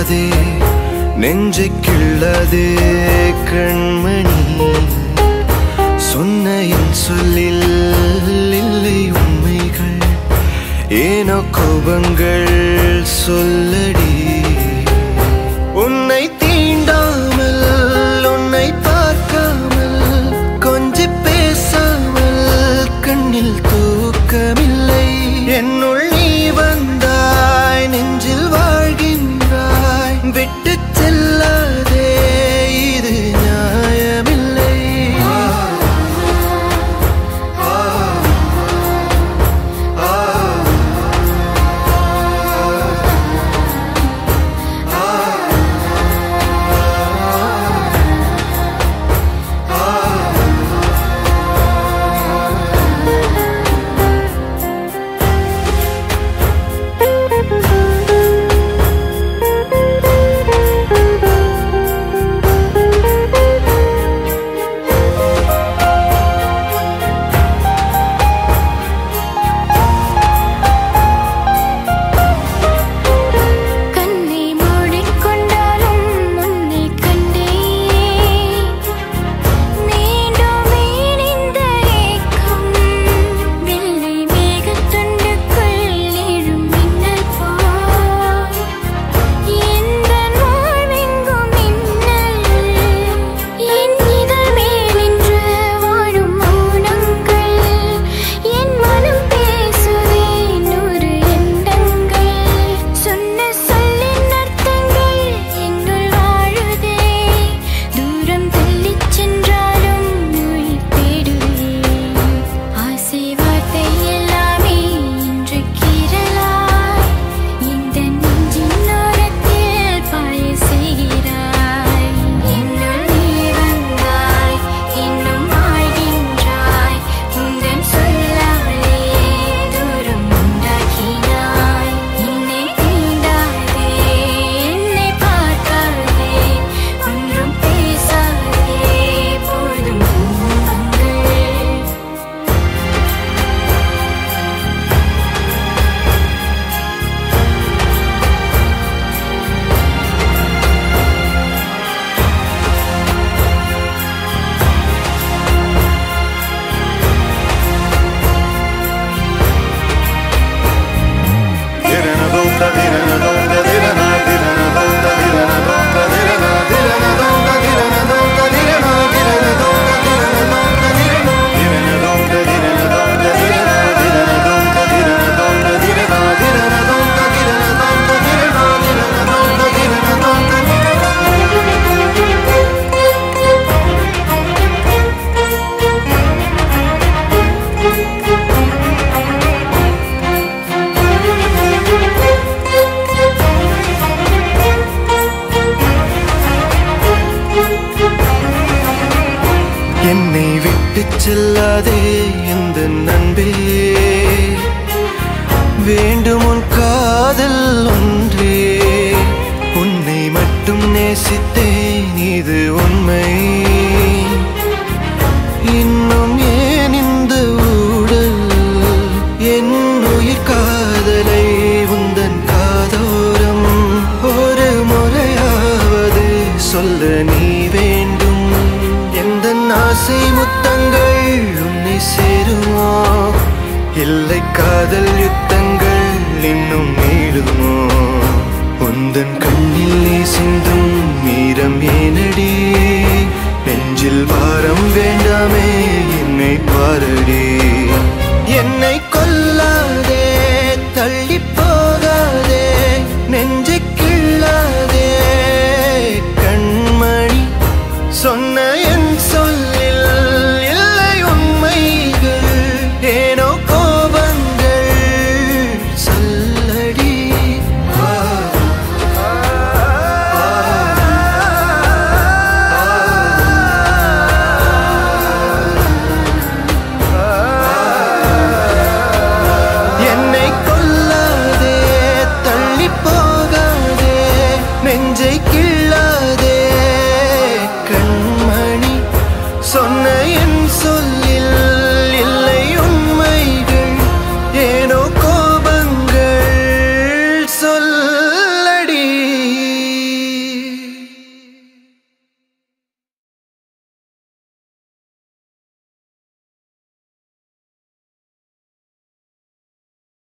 சொல்லாதே நெஞ்சை கிள்ளாதே கண்மணி சொன்ன என் சொல்லில் இல்லை உண்மைகள் ஏனோ கோபங்கள் சொல்லடி உன்னை தீண்டாமல் உன்னை பார்க்காமல் கொஞ்சி பேசாமல் கண்ணில் தூக்கமில்லை என்னுள் நீ வந்தாய் நெஞ்சில் வாழ்கின்றாய் விட்டு செல்லாதே இது நியாயமில்லை என்னை விட்டு செல்லாதே இந்த நண்பே வேண்டும் உன் காதல் ஒன்றே உன்னை மட்டும் நேசித்தேன் இது உண்மை இன்னும் ஏன் இந்த ஊடல் என் உயிர் காதலை உந்தன் காதோரம் ஒரு முறையாவது சொல்ல நீ வேண்டும் ஆசை முத்தங்கள் உன்னை சேருமோ இல்லை காதல் யுத்தங்கள் இன்னும் நீளுமோ உந்தன் கண்ணில் நீ சிந்தும் மீரம் ஏனடி நெஞ்சில் பாரம் வேண்டாமே என்னை பாரடி என்னை கொல்லாதே தள்ளி போகாதே நெஞ்சை கிள்ளாதே கண்மணி சொன்ன என் சொல்லில் இல்லை உண்மைகள் ஏனோ கோபங்கள் சொல்லடி என்னை கொல்லாதே தள்ளி போகாதே நெஞ்சை கிள்ளாதே